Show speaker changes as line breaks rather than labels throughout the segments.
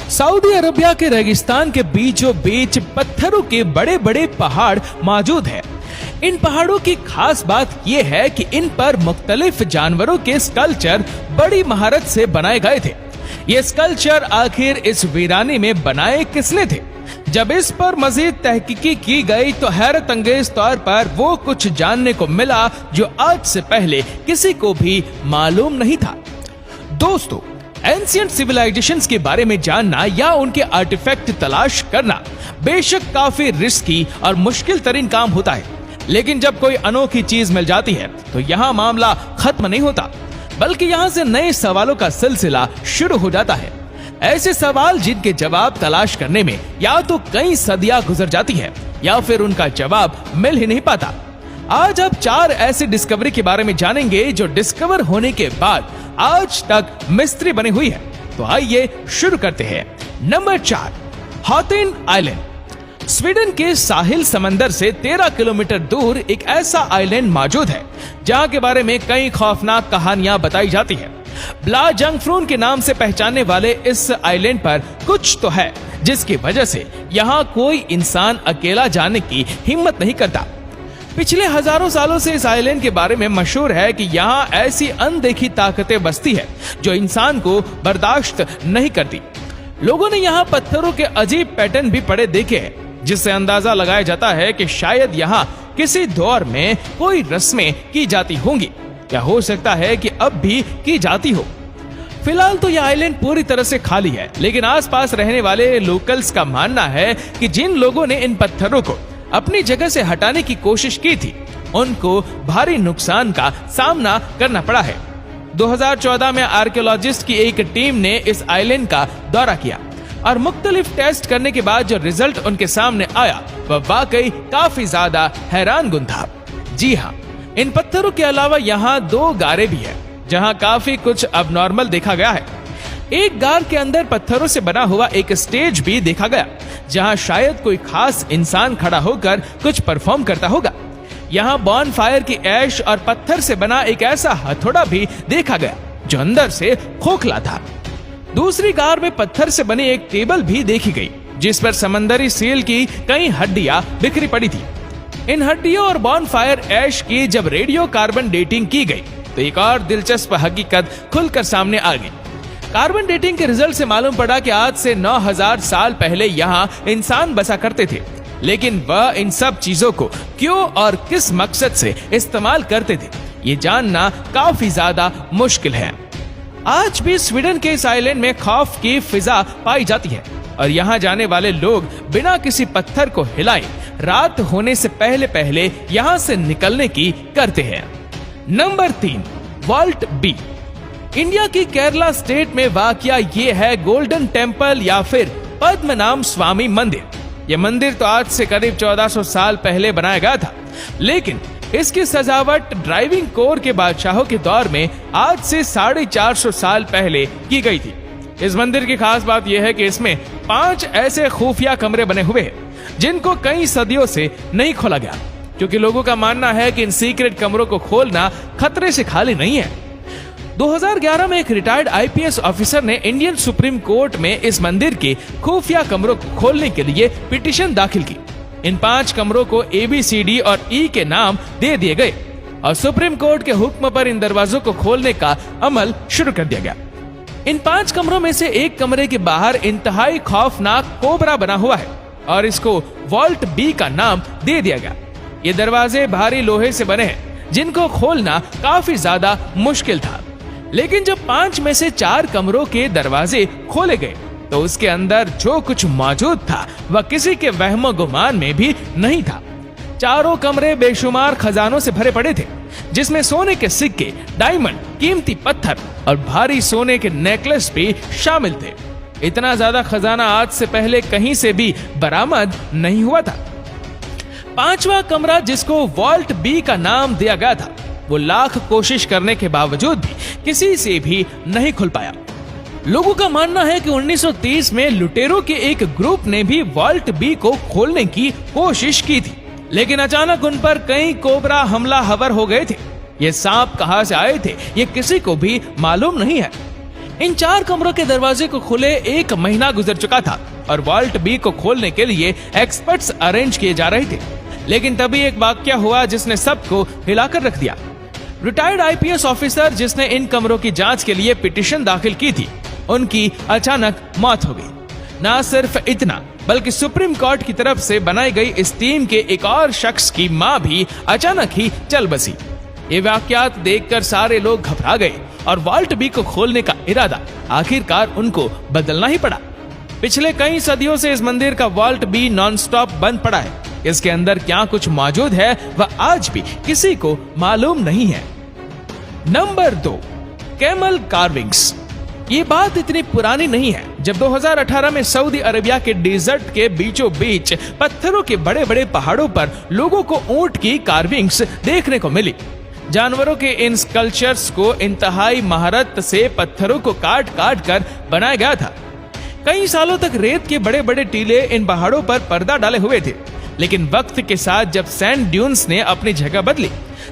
Saudi Arabia के रेगिस्तान के बीचों बीच पत्थरों के बड़े बड़े पहाड़ मौजूद है। इन पहाड़ों की खास बात यह है कि इन पर मुख्तलिफ जानवरों के स्कल्पचर बड़ी महारत से बनाए गए थे। ये स्कल्पचर आखिर इस वीरानी में बनाए किसने थे? जब इस पर मजीद तहकीकी की गई तो हैरत अंगेज तौर पर वो कुछ जानने को मिला जो आज से पहले किसी को भी मालूम नहीं था। दोस्तों, एंशिएंट सिविलाइजेशंस के बारे में जानना या उनके आर्टिफैक्ट तलाश करना बेशक काफी रिस्की और मुश्किल तरीन काम होता है, लेकिन जब कोई अनोखी चीज मिल जाती है तो यहाँ मामला खत्म नहीं होता, बल्कि यहाँ से नए सवालों का सिलसिला शुरू हो जाता है। ऐसे सवाल जिनके जवाब तलाश करने में या तो कई सदियां गुजर जाती है या फिर उनका जवाब मिल ही नहीं पाता। आज आप 4 ऐसे डिस्कवरी के बारे में जानेंगे जो डिस्कवर होने के बाद आज तक मिस्ट्री बनी हुई है। तो आइए शुरू करते हैं। Number 4, हॉथिन island. स्वीडन के साहिल समंदर से 13 किलोमीटर दूर एक ऐसा आइलैंड मौजूद है जहां के बारे में कई खौफनाक कहानियां बताई जाती है। ब्ला जंगफ्रून के नाम से पहचानने वाले इस आइलैंड पर कुछ तो है जिसकी वजह से यहाँ कोई इंसान अकेला जाने की हिम्मत नहीं करता। पिछले हजारों सालों से इस आइलैंड के बारे में मशहूर है कि यहाँ ऐसी अनदेखी ताकतें बसती है जो इंसान को बर्दाश्त नहीं करती। लोगों ने यहाँ पत्थरों के अजीब पैटर्न भी पड़े देखे हैं, जिससे अंदाजा लगाया जाता है कि शायद यहाँ किसी दौर में कोई रस्में की जाती होंगी या हो सकता है कि अब भी की जाती हो। फिलहाल तो यह आइलैंड पूरी तरह से खाली है, लेकिन आसपास रहने वाले लोकल्स का मानना है कि जिन लोगों ने इन पत्थरों को अपनी जगह से हटाने की कोशिश की थी उनको भारी नुकसान का सामना करना पड़ा है। 2014 में आर्कियोलॉजिस्ट की एक टीम ने इस आइलैंड का दौरा किया और मुख्तलिफ टेस्ट करने के बाद जो रिजल्ट उनके सामने आया वह वाकई काफी ज्यादा हैरानकुन था। जी हाँ, इन पत्थरों के अलावा यहाँ 2 गारें भी है जहाँ काफी कुछ अबनॉर्मल देखा गया है। एक गार के अंदर पत्थरों से बना हुआ एक स्टेज भी देखा गया जहाँ शायद कोई खास इंसान खड़ा होकर कुछ परफॉर्म करता होगा। यहाँ बॉन फायर की ऐश और पत्थर से बना एक ऐसा हथौड़ा भी देखा गया जो अंदर से खोखला था। दूसरी गार में पत्थर से बनी एक टेबल भी देखी गई जिस पर समंदरी सील की कई हड्डियां बिखरी पड़ी थी। इन हड्डियों और बॉन फायर ऐश की जब रेडियो कार्बन डेटिंग की गई तो एक और दिलचस्प हकीकत खुलकर सामने आ गई। कार्बन डेटिंग के रिजल्ट से मालूम पड़ा कि आज से 9000 साल पहले यहाँ इंसान बसा करते थे, लेकिन वह इन सब चीजों को क्यों और किस मकसद से इस्तेमाल करते थे ये जानना काफी ज्यादा मुश्किल है। आज भी स्वीडन के इस आइलैंड में खौफ की फिजा पाई जाती है और यहाँ जाने वाले लोग बिना किसी पत्थर को हिलाए रात होने से पहले पहले यहाँ से निकलने की करते हैं। Number 3, vault B. इंडिया की केरला स्टेट में वाकया ये है गोल्डन टेम्पल या फिर पद्मनाभ स्वामी मंदिर। यह मंदिर तो आज से करीब 1400 साल पहले बनाया गया था, लेकिन इसकी सजावट ड्राइविंग कोर के बादशाहों के दौर में आज से 450 साल पहले की गई थी। इस मंदिर की खास बात यह है कि इसमें 5 ऐसे खुफिया कमरे बने हुए हैं जिनको कई सदियों से नहीं खोला गया, क्योंकि लोगों का मानना है कि इन सीक्रेट कमरों को खोलना खतरे से खाली नहीं है। 2011 में एक रिटायर्ड आईपीएस ऑफिसर ने इंडियन सुप्रीम कोर्ट में इस मंदिर के खुफिया कमरों को खोलने के लिए पिटीशन दाखिल की। इन 5 कमरों को ABCD और E के नाम दे दिए गए और सुप्रीम कोर्ट के हुक्म पर इन दरवाजों को खोलने का अमल शुरू कर दिया गया। इन 5 कमरों में से एक कमरे के बाहर इंतहाई खौफनाक कोबरा बना हुआ है और इसको वॉल्ट बी का नाम दे दिया गया। ये दरवाजे भारी लोहे से बने हैं जिनको खोलना काफी ज्यादा मुश्किल था, लेकिन जब 5 में से 4 कमरों के दरवाजे खोले गए तो उसके अंदर जो कुछ मौजूद था वह किसी के वहमो गुमान में भी नहीं था। चारों कमरे बेशुमार खजानों से भरे पड़े थे, जिसमें सोने के सिक्के, डायमंड, कीमती पत्थर और भारी सोने के नेकलेस भी शामिल थे। इतना ज्यादा खजाना आज से पहले कहीं से भी बरामद नहीं हुआ था। 5वां कमरा जिसको वॉल्ट बी का नाम दिया गया था वो लाख कोशिश करने के बावजूद भी किसी से भी नहीं खुल पाया। लोगों का मानना है कि 1930 में लुटेरों के एक ग्रुप ने भी वॉल्ट बी को खोलने की कोशिश की थी, लेकिन अचानक उन पर कई कोबरा हमला हवर हो गए थे। ये सांप कहां से आए थे ये किसी को भी मालूम नहीं है। इन 4 कमरों के दरवाजे को खुले 1 महीना गुजर चुका था और वॉल्ट बी को खोलने के लिए एक्सपर्ट्स अरेंज किए जा रहे थे। लेकिन तभी एक वाकया हुआ जिसने सबको हिलाकर रख दिया। रिटायर्ड आईपीएस ऑफिसर जिसने इन कमरों की जांच के लिए पिटीशन दाखिल की थी, उनकी अचानक मौत हो गई। ना सिर्फ इतना, बल्कि सुप्रीम कोर्ट की तरफ से बनाई गई इस टीम के एक और शख्स की मां भी अचानक ही चल बसी। ये वाकयात देखकर सारे लोग घबरा गए और वॉल्ट बी को खोलने का इरादा आखिरकार उनको बदलना ही पड़ा। पिछले कई सदियों से इस मंदिर का वॉल्ट बी नॉनस्टॉप बंद पड़ा है। इसके अंदर क्या कुछ मौजूद है वह आज भी किसी को मालूम नहीं है। Number 2, camel carvings. ये बात इतनी पुरानी नहीं है। जब 2018 में सऊदी अरेबिया के डेजर्ट के बीचों बीच पत्थरों के बड़े बड़े पहाड़ों पर लोगों को ऊंट की कार्विंग्स देखने को मिली। जानवरों के इन स्कल्पचर्स को इंतहाई महारत से पत्थरों को काट काट कर बनाया गया था। कई सालों तक रेत के बड़े बड़े टीले इन पहाड़ों पर पर्दा डाले हुए थे, लेकिन वक्त के साथ जब सैंड ड्यून्स ने अपनी जगह बदली,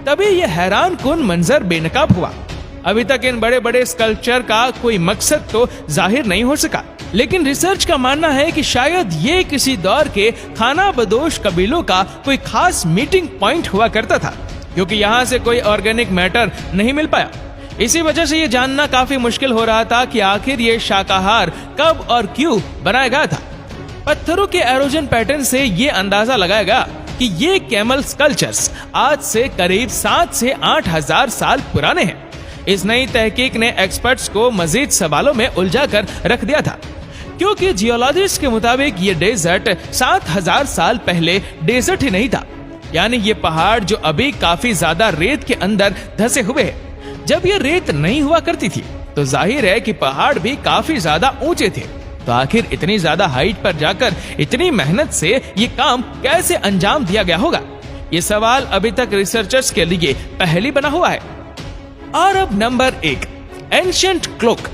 तभी यह हैरान कुन मंजर बेनकाब हुआ। अभी तक इन बड़े बड़े स्कल्पचर का कोई मकसद तो जाहिर नहीं हो सका, लेकिन रिसर्च का मानना है कि शायद ये किसी दौर के खानाबदोश कबीलों का कोई खास मीटिंग पॉइंट हुआ करता था, क्योंकि यहाँ से कोई ऑर्गेनिक मैटर नहीं मिल पाया। इसी वजह से ये जानना काफी मुश्किल हो रहा था कि आखिर ये शाकाहार कब और क्यों बनाया गया था। पत्थरों के एरोजन पैटर्न से ये अंदाजा लगाया गया कि ये कैमल स्कल्पचर्स आज से करीब 7 से 8 हजार साल पुराने हैं। इस नई तहकीक ने एक्सपर्ट्स को मजीद सवालों में उलझा कर रख दिया था, क्योंकि जियोलॉजिस्ट के मुताबिक ये डेजर्ट 7000 साल पहले डेजर्ट ही नहीं था। यानी ये पहाड़ जो अभी काफी ज्यादा रेत के अंदर धसे हुए हैं। जब ये रेत नहीं हुआ करती थी तो जाहिर है कि पहाड़ भी काफी ज्यादा ऊंचे थे। तो आखिर इतनी ज्यादा हाइट पर जाकर इतनी मेहनत से ये काम कैसे अंजाम दिया गया होगा? ये सवाल अभी तक रिसर्चर्स के लिए पहेली बना हुआ है। और अब नंबर 1, एंशिएंट क्लॉक।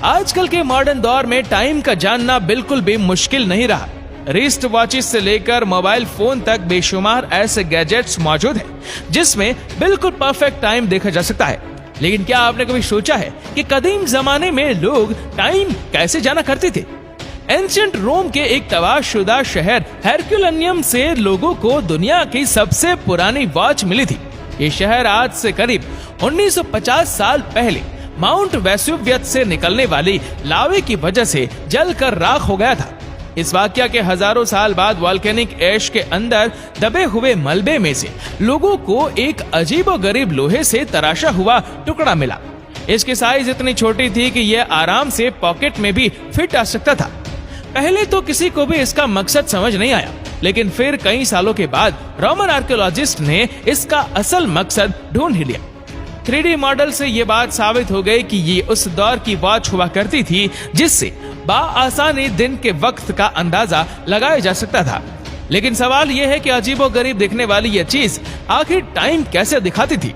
आजकल के मॉडर्न दौर में टाइम का जानना बिल्कुल भी मुश्किल नहीं रहा। रिस्ट वॉचेस से लेकर मोबाइल फोन तक बेशुमार ऐसे गैजेट्स मौजूद हैं जिसमें बिल्कुल परफेक्ट टाइम देखा जा सकता है। लेकिन क्या आपने कभी सोचा है कि कदीम जमाने में लोग टाइम कैसे जाना करते थे? एंशिएंट रोम के एक तबाहशुदा शहर हेरक्युलेनियम से लोगों को दुनिया की सबसे पुरानी वॉच मिली थी। ये शहर आज से करीब 1950 साल पहले माउंट वेसुवियस से निकलने वाली लावे की वजह से जलकर राख हो गया था। इस वाकया के हजारों साल बाद वॉल्केनिक ऐश के अंदर दबे हुए मलबे में से लोगों को एक अजीबोगरीब लोहे से तराशा हुआ टुकड़ा मिला। इसकी साइज इतनी छोटी थी कि यह आराम से पॉकेट में भी फिट आ सकता था। पहले तो किसी को भी इसका मकसद समझ नहीं आया, लेकिन फिर कई सालों के बाद रोमन आर्कियोलॉजिस्ट ने इसका असल मकसद ढूंढ ही लिया। 3D मॉडल से ये बात साबित हो गई कि ये उस दौर की वॉच हुआ करती थी जिससे बाआसानी दिन के वक्त का अंदाजा लगाया जा सकता था। लेकिन सवाल यह है कि अजीबोगरीब दिखने वाली यह चीज आखिर टाइम कैसे दिखाती थी?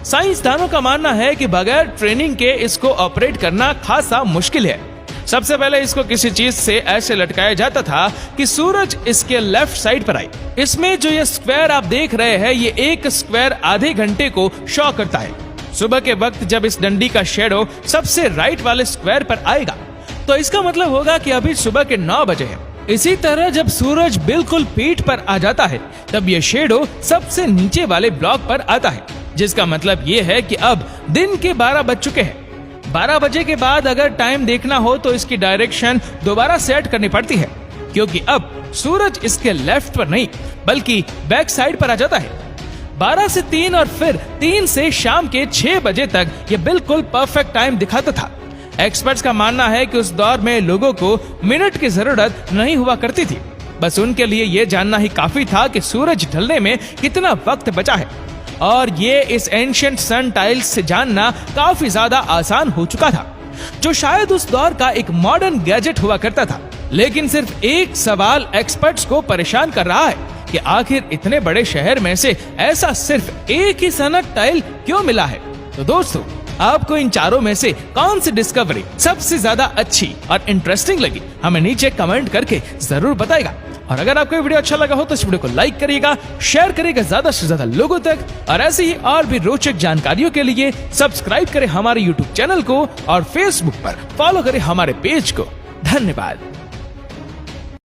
साइंसदानों का मानना है कि बगैर ट्रेनिंग के इसको ऑपरेट करना खासा मुश्किल है। सबसे पहले इसको किसी चीज से ऐसे लटकाया जाता था कि सूरज इसके लेफ्ट साइड पर आए। इसमें जो ये स्क्वायर आप देख रहे हैं, ये एक स्क्वायर आधे घंटे को शो करता है। सुबह के वक्त जब इस डंडी का शेडो सबसे राइट वाले स्क्वायर पर आएगा तो इसका मतलब होगा कि अभी सुबह के 9 बजे है। इसी तरह जब सूरज बिल्कुल पीठ पर आ जाता है तब ये शेडो सबसे नीचे वाले ब्लॉक पर आता है, जिसका मतलब ये है कि अब दिन के 12 बज चुके हैं। 12 बजे के बाद अगर टाइम देखना हो तो इसकी डायरेक्शन दोबारा सेट करनी पड़ती है, क्योंकि अब सूरज इसके लेफ्ट पर नहीं बल्कि बैक साइड पर आ जाता है। 12 से 3 और फिर 3 से शाम के 6 बजे तक ये बिल्कुल परफेक्ट टाइम दिखाता था। एक्सपर्ट्स का मानना है कि उस दौर में लोगों को मिनट की जरूरत नहीं हुआ करती थी, बस उनके लिए ये जानना ही काफी था कि सूरज ढलने में कितना वक्त बचा है। और ये इस एंशिएंट सन टाइल्स से जानना काफी ज्यादा आसान हो चुका था, जो शायद उस दौर का एक मॉडर्न गैजेट हुआ करता था। लेकिन सिर्फ एक सवाल एक्सपर्ट्स को परेशान कर रहा है कि आखिर इतने बड़े शहर में से ऐसा सिर्फ एक ही सनक टाइल क्यों मिला है? तो दोस्तों, आपको इन चारों में से कौन सी डिस्कवरी सबसे ज्यादा अच्छी और इंटरेस्टिंग लगी, हमें नीचे कमेंट करके जरूर बताएगा। और अगर आपको ये वीडियो अच्छा लगा हो तो इस वीडियो को लाइक करिएगा, शेयर करिएगा ज्यादा से ज्यादा लोगों तक, और ऐसे ही और भी रोचक जानकारियों के लिए सब्सक्राइब करें हमारे YouTube चैनल को और Facebook पर फॉलो करें हमारे पेज को। धन्यवाद।